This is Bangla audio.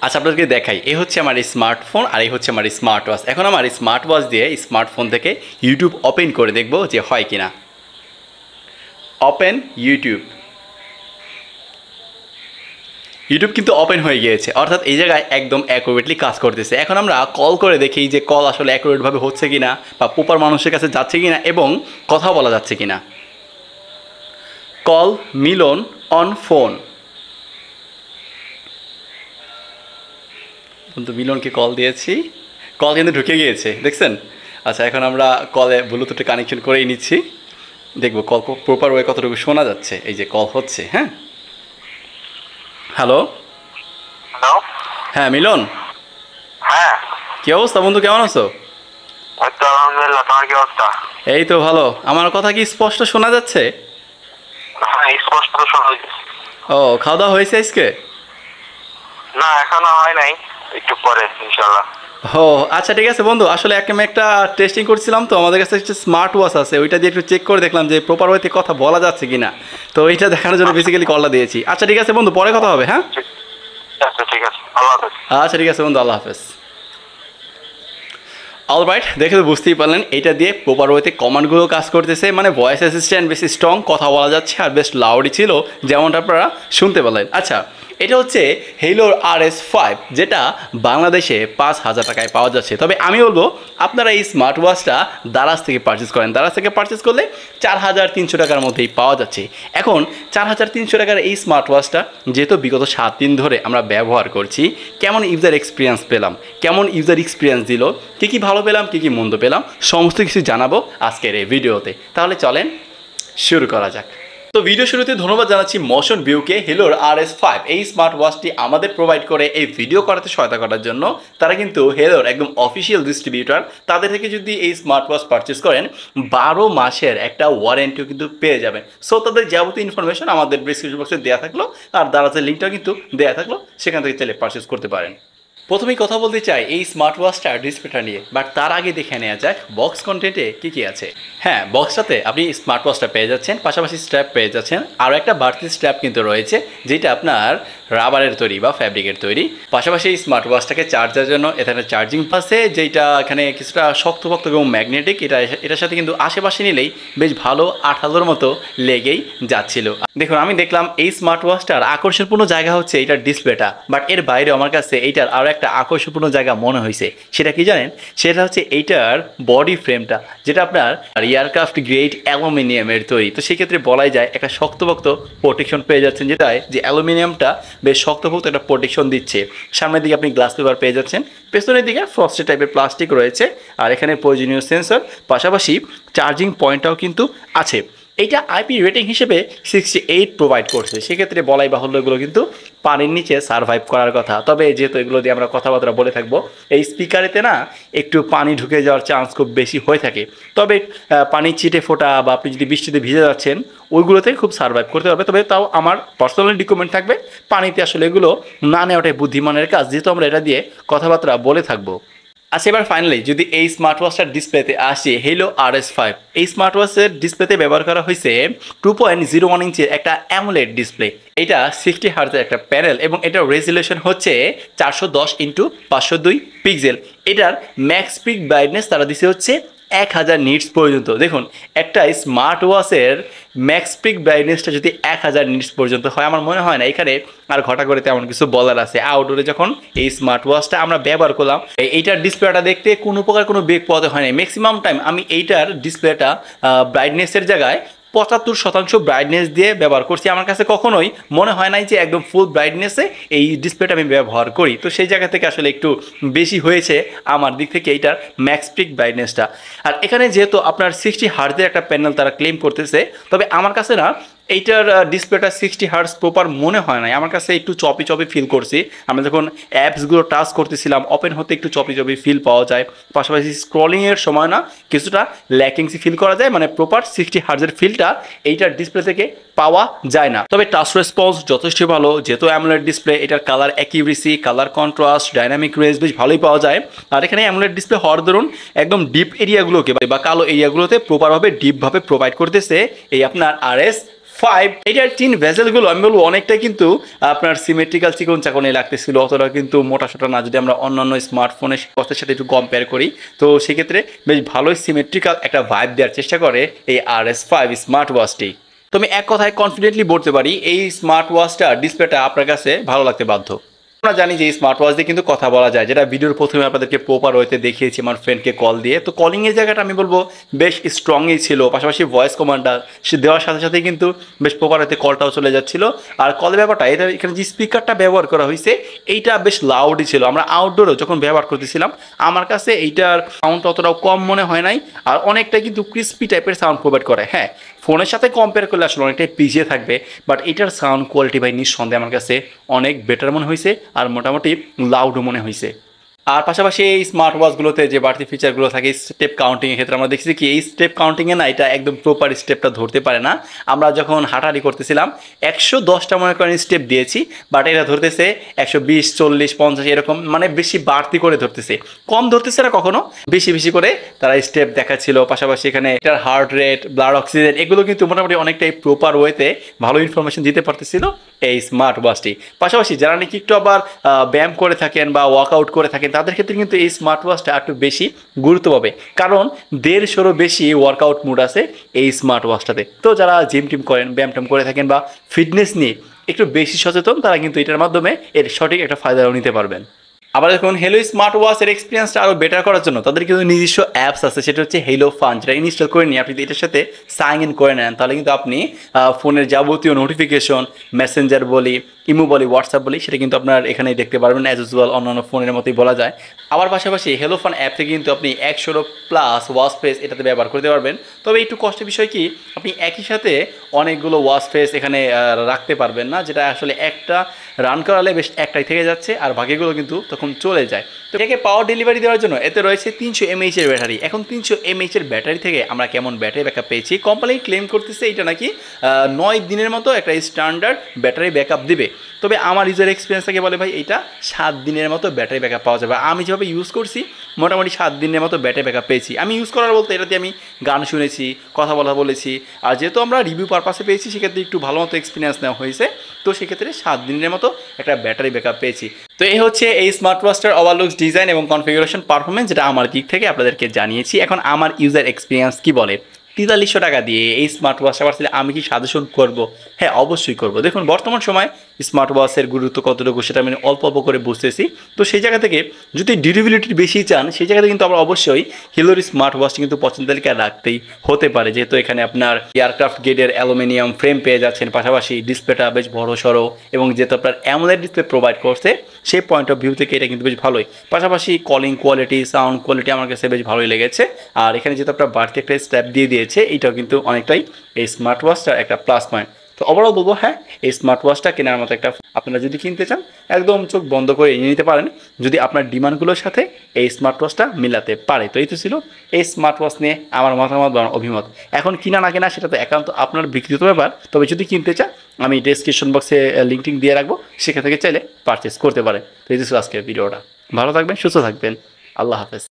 আচ্ছা আপনাদেরকে দেখাই, এই হচ্ছে আমার স্মার্টফোন আর এই হচ্ছে আমার স্মার্ট ওয়াচ। এখন আমার স্মার্ট ওয়াচ দিয়ে স্মার্টফোন থেকে ইউটিউব ওপেন করে দেখব যে হয় কিনা। Open YouTube. ইউটিউব কিন্তু ওপেন হয়ে গিয়েছে, অর্থাৎ এই জায়গায় একদম অ্যাকুরেটলি কাজ করতেছে। এখন আমরা কল করে দেখি যে কল আসলে অ্যাকুরেটভাবে হচ্ছে কিনা বা প্রপার মানুষের কাছে যাচ্ছে কিনা এবং কথা বলা যাচ্ছে কিনা। Call Milan on phone. কিন্তু মিলনকে কল দিয়েছি, কল কিন্তু ঢুকে গিয়েছে, দেখছেন? আচ্ছা এখন আমরা কলে ব্লুটুথে কানেকশন করেই নিচ্ছি, দেখবো কল প্রপার ওয়ে কতটুকু শোনা যাচ্ছে। এই যে কল হচ্ছে, হ্যাঁ। Hello hello. হ্যাঁ মিলন, হ্যাঁ, কি অবস্থা বন্ধু, কেমন আছো? এই তো আলহামদুলিল্লাহ। তোমার কি অবস্থা? এই তো ভালো। আমার কথা কি স্পষ্ট শোনা যাচ্ছে? হ্যাঁ, স্পষ্ট তো শোনা যাচ্ছে। ও, খাওয়া দাওয়া হয়েছে আজকে? না, এখনো হয় নাই, একটু পরে ইনশাল্লাহ। ও আচ্ছা ঠিক আছে বন্ধু, আসলে আমি একটা টেস্টিং করছিলাম, তো আমাদের কাছে একটা স্মার্ট ওয়াচ আছে, ওইটা দিয়ে একটু চেক করে দেখলাম যে প্রপার ওয়েতে কথা বলা যাচ্ছে কিনা, তো এইটা দেখানোর জন্য বেসিক্যালি কলটা দিয়েছি। আচ্ছা ঠিক আছে বন্ধু, পরে কথা হবে, হ্যাঁ? ঠিক আছে, আল্লাহ হাফেজ। আচ্ছা ঠিক আছে বন্ধু, আল্লাহ হাফেজ। অলরাইট, দেখে তো বুঝতেই পারলেন এটা দিয়ে প্রপার ওয়েতে কমান্ডগুলো কাজ করতেছে, মানে ভয়েস অ্যাসিস্ট্যান্ট বেশি স্ট্রং, কথা বলা যাচ্ছে আর বেশ লাউডই ছিল, যেমনটা আপনারা শুনতে পারলেন। আচ্ছা, এটা হচ্ছে হেলোর RS5, যেটা বাংলাদেশে 5,000 টাকায় পাওয়া যাচ্ছে। তবে আমি বলবো আপনারা এই স্মার্ট ওয়াচটা দারাজ থেকে পারচেস করেন। দারাজ থেকে পারচেস করলে 4,300 টাকার মধ্যেই পাওয়া যাচ্ছে। এখন 4,300 টাকার এই স্মার্ট ওয়াচটা যেহেতু বিগত 7 দিন ধরে আমরা ব্যবহার করছি, কেমন ইউজার এক্সপিরিয়েন্স পেলাম, কেমন ইউজার এক্সপিরিয়েন্স দিল, কী কী ভালো পেলাম, কী কী মন্দ পেলাম, সমস্ত কিছু জানাবো আজকের এই ভিডিওতে। তাহলে চলেন শুরু করা যাক। তো ভিডিও শুরুতে ধন্যবাদ জানাচ্ছি মোশন ভিউকে, হেলোর RS5 এই স্মার্ট ওয়াচটি আমাদের প্রোভাইড করে এই ভিডিও করাতে সহায়তা করার জন্য। তারা কিন্তু হেলোর একদম অফিসিয়াল ডিস্ট্রিবিউটার। তাদের থেকে যদি এই স্মার্ট ওয়াচ পারচেস করেন 12 মাসের একটা ওয়ারেন্টিও কিন্তু পেয়ে যাবেন। সো তাদের যাবতীয় ইনফরমেশন আমাদের ডিসক্রিপশন বক্সে দেওয়া থাকলো, আর দারাজের লিঙ্কটাও কিন্তু দেওয়া থাকলো, সেখান থেকে চাইলে পারচেস করতে পারেন। প্রথমেই কথা বলতে চাই এই স্মার্ট ওয়াচটার ডিসপ্লেটা নিয়ে, বাট তার আগে দেখে নেওয়া যাক বক্স কন্টেন্টে কী কী আছে। হ্যাঁ, বক্সটাতে আপনি স্মার্ট ওয়াচটা পেয়ে যাচ্ছেন, পাশাপাশি স্ট্র্যাপ পেয়ে যাচ্ছেন, আরও একটা বাড়তি স্ট্র্যাপ কিন্তু রয়েছে, যেটা আপনার রাবারের তৈরি বা ফ্যাব্রিকের তৈরি। পাশাপাশি এই স্মার্ট ওয়াচটাকে চার্জার জন্য এখানে চার্জিং আছে, যেটা এখানে কিছুটা শক্তপোক্ত এবং ম্যাগনেটিক। এটার সাথে কিন্তু আশেপাশে নিলেই বেশ ভালো 8,000 মতো লেগেই যাচ্ছিল। দেখুন, আমি দেখলাম এই স্মার্ট ওয়াচটার আকর্ষণপূর্ণ জায়গা হচ্ছে এইটার ডিসপ্লেটা, বাট এর বাইরে আমার কাছে এইটার আরও একটা আকর্ষণপূর্ণ জায়গা মনে হয়েছে। সেটা কি জানেন? সেটা হচ্ছে এইটার বডি ফ্রেমটা, যেটা আপনার এয়ারক্রাফট গ্রেড অ্যালুমিনিয়ামের তৈরি। তো সেক্ষেত্রে বলাই যায় একটা শক্তপোক্ত প্রোটেকশন পেয়ে যাচ্ছেন, যেটায় যে অ্যালুমিনিয়ামটা বেশ শক্তপোক্ত একটা প্রোটেকশন দিচ্ছে। সামনের দিকে আপনি গ্লাস পেপার পেয়ে যাচ্ছেন, পেছনের দিকে ফ্রস্টেড টাইপের প্লাস্টিক রয়েছে, আর এখানে প্রয়োজনীয় সেন্সর, পাশাপাশি চার্জিং পয়েন্টটাও কিন্তু আছে। এইটা IP রেটিং হিসেবে 68 প্রোভাইড করছে। সেক্ষেত্রে বলাই বাহুল্য এগুলো কিন্তু পানির নিচে সার্ভাইভ করার কথা। তবে যেহেতু এগুলো দিয়ে আমরা কথাবার্তা বলে থাকবো, এই স্পিকারেতে না একটু পানি ঢুকে যাওয়ার চান্স খুব বেশি হয়ে থাকে। তবে পানির ছিটে ফোটা বা আপনি যদি বৃষ্টিতে ভিজে যাচ্ছেন, ওইগুলোতে খুব সার্ভাইভ করতে পারবে। তবে তাও আমার পার্সোনালি রিকমেন্ড থাকবে পানিতে আসলে এগুলো না নেওয়াটাই বুদ্ধিমানের কাজ, যেহেতু আমরা এটা দিয়ে কথাবার্তা বলে থাকবো। আচ্ছা, এবার ফাইনালি যদি এই স্মার্ট ওয়াচটার ডিসপ্লেতে আসি, হেলো RS5 এই স্মার্ট ওয়াচের ডিসপ্লেতে ব্যবহার করা হয়েছে 2.01 ইঞ্চের একটা অ্যামোলেড ডিসপ্লে। এটা 60 হার্জের একটা প্যানেল এবং এটার রেজুলেশন হচ্ছে 410x502 পিক্সেল। এটার ম্যাক্স পিক ব্রাইটনেস তারা দিছে হচ্ছে 1000 নিটস পর্যন্ত। দেখুন, একটা স্মার্ট ওয়াচের ম্যাক্স পিক ব্রাইটনেসটা যদি 1000 নিটস পর্যন্ত হয়, আমার মনে হয় না এখানে আর ঘটা করে তেমন কিছু বলার আছে। আউটডোরে যখন এই স্মার্ট ওয়াচটা আমরা ব্যবহার করলাম, এইটার ডিসপ্লেটা দেখতে কোনো প্রকার কোনো বেগ পাওয়া হয় না। ম্যাক্সিমাম টাইম আমি এইটার ডিসপ্লেটা ব্রাইটনেসের জায়গায় 75% ব্রাইটনেস দিয়ে ব্যবহার করছি। আমার কাছে কখনোই মনে হয় নাই যে একদম ফুল ব্রাইটনেসে এই ডিসপ্লেটা আমি ব্যবহার করি। তো সেই জায়গা থেকে আসলে একটু বেশি হয়েছে আমার দিক থেকে এইটার ম্যাক্স পিক ব্রাইটনেসটা। আর এখানে যেহেতু আপনার 60 হার্জের একটা প্যানেল তারা ক্লেম করতেছে, তবে আমার কাছে না এইটার ডিসপ্লেটা 60 হার্জ প্রপার মনে হয় না। আমার কাছে একটু চপি চপি ফিল করছি। আমরা যখন অ্যাপসগুলো টাচ করতেছিলাম, ওপেন হতে একটু চপি চপি ফিল পাওয়া যায়। পাশাপাশি স্ক্রলিংয়ের সময় না কিছুটা ল্যাকিংসি ফিল করা যায়, মানে প্রপার 60 হার্জের ফিলটা এইটার ডিসপ্লে থেকে পাওয়া যায় না। তবে টাচ রেসপন্স যথেষ্ট ভালো, যেহেতু অ্যামোলেড ডিসপ্লে, এটার colour accuracy, colour contrast, dynamic range বেশ ভালোই পাওয়া যায়। আর এখানে অ্যামোলেড ডিসপ্লে হওয়ার দরুন একদম ডিপ এরিয়াগুলোকে বা কালো এরিয়াগুলোতে প্রপারভাবে ডিপভাবে প্রোভাইড করতেছে এই আপনার RS5 5 এটার চিন ভেজেলগুলো আমি বলবো অনেকটা কিন্তু আপনার সিমেট্রিক্যাল চিকন চাকনে লাগতেছিল, অতটা কিন্তু মোটা সোটা না, যদি আমরা অন্যান্য স্মার্টফোনের কথার সাথে একটু কম্পেয়ার করি। তো সেক্ষেত্রে বেশ ভালোই সিমেট্রিক্যাল একটা ভাইব দেওয়ার চেষ্টা করে এই RS5 স্মার্ট ওয়াচটি। তো আমি এক কথায় কনফিডেন্টলি বলতে পারি এই স্মার্ট ওয়াচটা ডিসপ্লেটা আপনার কাছে ভালো লাগতে বাধ্য। আমরা জানি যে এই স্মার্ট ওয়াচ দিয়ে কিন্তু কথা বলা যায়, যেটা ভিডিওর প্রথমে আপনাদেরকে প্রপার ওয়েতে দেখিয়েছি আমার ফ্রেন্ডকে কল দিয়ে। তো কলিংয়ের জায়গাটা আমি বলবো বেশ স্ট্রংই ছিল, পাশাপাশি ভয়েস কমান্ডার সে দেওয়ার সাথে সাথেই কিন্তু বেশ প্রপার ওয়েতে কলটাও চলে যাচ্ছিল। আর কলের ব্যাপারটা এটা এখানে যে স্পিকারটা ব্যবহার করা হয়েছে এইটা বেশ লাউডই ছিল। আমরা আউটডোরেও যখন ব্যবহার করতেছিলাম আমার কাছে এইটার সাউন্ডটা অতটাও কম মনে হয় নাই, আর অনেকটা কিন্তু ক্রিস্পি টাইপের সাউন্ড প্রোভাইড করে। হ্যাঁ, ফোনের সাথে কম্পেয়ার করলে আসলে অনেকটাই পিছিয়ে থাকবে, বাট এটার সাউন্ড কোয়ালিটি ভাই নিঃসন্দেহে আমার কাছে অনেক বেটার মনে হয়েছে আর মোটামুটি লাউডও মনে হয়েছে। আর পাশাপাশি এই স্মার্ট ওয়াচগুলোতে যে বাড়তি ফিচারগুলো থাকে স্টেপ কাউন্টিংয়ের ক্ষেত্রে আমরা দেখছি কি এই স্টেপ কাউন্টিংয়ে না এটা একদম প্রপার স্টেপটা ধরতে পারে না। আমরা যখন হাঁটাহাঁটি করতেছিলাম 110টা মনে করেন স্টেপ দিয়েছি, বাট এটা ধরতেছে 120, 40, 50 এরকম, মানে বেশি বাড়তি করে ধরতেছে, কম ধরতেছে না কখনো, বেশি বেশি করে তারা স্টেপ দেখাচ্ছিল। পাশাপাশি এখানে এটার হার্ট রেট, ব্লাড অক্সিজেন এগুলো কিন্তু মোটামুটি অনেকটাই প্রপার ওয়েতে ভালো ইনফরমেশন দিতে পারতেছিল এই স্মার্ট ওয়াচটি। পাশাপাশি যারা নাকি একটু আবার ব্যায়াম করে থাকেন বা ওয়ার্কআউট করে থাকেন তাদের ক্ষেত্রে কিন্তু এই স্মার্ট ওয়াচটা একটু বেশি গুরুত্ব পাবে, কারণ 150 বেশি ওয়ার্কআউট মুড আছে এই স্মার্ট ওয়াচটাতে। তো যারা জিম টিম করেন, ব্যায়াম ট্যাম করে থাকেন বা ফিটনেস নিয়ে একটু বেশি সচেতন, তারা কিন্তু এটার মাধ্যমে এর সঠিক একটা ফায়দাও নিতে পারবেন। আবার দেখুন হেলো স্মার্ট ওয়াচের এক্সপিরিয়েন্সটা আরও বেটার করার জন্য তাদের কিন্তু নিজস্ব অ্যাপস আছে, সেটা হচ্ছে হেলো ফান, যেটা ইনস্টল করে নিয়ে আপনি এটার সাথে সাইন ইন করে নেন, তাহলে কিন্তু আপনি ফোনের যাবতীয় নোটিফিকেশন, মেসেঞ্জার বলি, ইমো বলি, হোয়াটসঅ্যাপ বলি, সেটা কিন্তু আপনার এখানেই দেখতে পারবেন অ্যাজ ইউজুয়াল অন্যান্য ফোনের মতোই বলা যায়। আবার পাশাপাশি হেলো ফান অ্যাপ থেকে কিন্তু আপনি 100+ ওয়াচ ফেস এটাতে ব্যবহার করতে পারবেন। তবে একটু কষ্টের বিষয় কি আপনি একই সাথে অনেকগুলো ওয়াচ ফেস এখানে রাখতে পারবেন না, যেটা আসলে একটা রান করালে বেশ একটাই থেকে যাচ্ছে আর বাকিগুলো কিন্তু তখন চলে যায়। তো এটাকে পাওয়ার ডেলিভারি দেওয়ার জন্য এতে রয়েছে 300 mAh এর ব্যাটারি। এখন 300 mAh এর ব্যাটারি থেকে আমরা কেমন ব্যাটারি ব্যাকআপ পেয়েছি, কোম্পানি ক্লেম করতেছে এটা নাকি 9 দিনের মতো একটা স্ট্যান্ডার্ড ব্যাটারি ব্যাকআপ দিবে। তবে আমার ইউজার এক্সপিরিয়েন্স থেকে বলে ভাই এটা 7 দিনের মতো ব্যাটারি ব্যাকআপ পাওয়া যাবে। আমি যেভাবে ইউজ করছি মোটামুটি 7 দিনের মতো ব্যাটারি ব্যাকআপ পেয়েছি। আমি ইউজ করার বলতে এটাতে আমি গান শুনেছি, কথা বলেছি, আর যেহেতু আমরা রিভিউ পারপাসে পেয়েছি সেক্ষেত্রে একটু ভালো মতো এক্সপিরিয়েন্স নেওয়া হয়েছে। তো সেক্ষেত্রে 7 দিনের মতো একটা ব্যাটারি ব্যাকআপ পেয়েছি। তো এই হচ্ছে এই স্মার্ট ওয়াচটার ওভারলুকস ডিজাইন এবং কনফিগারেশন পারফরমেন্স, যেটা আমার দিক থেকে আপনাদেরকে জানিয়েছি। এখন আমার ইউজার এক্সপিরিয়েন্স কি বলে। 4300 টাকা দিয়ে এই স্মার্ট ওয়াচটা পাচ্ছিলে আমি কি সাজেশন করব? হ্যাঁ, অবশ্যই করব। দেখুন বর্তমান সময় স্মার্ট ওয়াচের গুরুত্ব কতটুকু সেটা আমি অল্প অল্প করে বুঝতেছি। তো সেই জায়গা থেকে যদি ডিউরেবিলিটি বেশি চান সেই জায়গাতে কিন্তু আমরা অবশ্যই হেলোর স্মার্ট ওয়াচটি কিন্তু পছন্দ তালিকায় রাখতেই হতে পারে, যেহেতু এখানে আপনার এয়ারক্রাফট গ্রেডের অ্যালুমিনিয়াম ফ্রেম পেয়ে যাচ্ছেন, পাশাপাশি ডিসপ্লেটা বেশ বড় সড়ো এবং যেহেতু আপনার অ্যামোলেড ডিসপ্লে প্রোভাইড করছে সেই পয়েন্ট অফ ভিউ থেকে এটা কিন্তু বেশ ভালোই। পাশাপাশি কলিং কোয়ালিটি, সাউন্ড কোয়ালিটি আমার কাছে বেশ ভালোই লেগেছে। আর এখানে যেহেতু আপনার বাড়তি একটা স্ট্র্যাপ দিয়ে দিয়েছে এইটাও কিন্তু অনেকটাই এই স্মার্ট ওয়াচটার একটা প্লাস পয়েন্ট। তো ওভারঅল বলবো হ্যাঁ, এই স্মার্ট ওয়াচটা কেনার মতো একটা, আপনারা যদি কিনতে চান একদম চোখ বন্ধ করে নিয়ে নিতে পারেন যদি আপনার ডিমান্ডগুলোর সাথে এই স্মার্ট ওয়াচটা মিলাতে পারে। তো এই তো ছিল এই স্মার্ট ওয়াচ নিয়ে আমার মতামত বা অভিমত। এখন কিনা না কেনা সেটা তো একান্ত আপনার ব্যক্তিগত ব্যাপার। তবে যদি কিনতে চান আমি ডেসক্রিপশন বক্সে লিঙ্ক দিয়ে রাখবো, সেখান থেকে চাইলে পারচেস করতে পারেন। তো এই তো ছিল আজকের ভিডিওটা। ভালো থাকবেন, সুস্থ থাকবেন, আল্লাহ হাফেজ।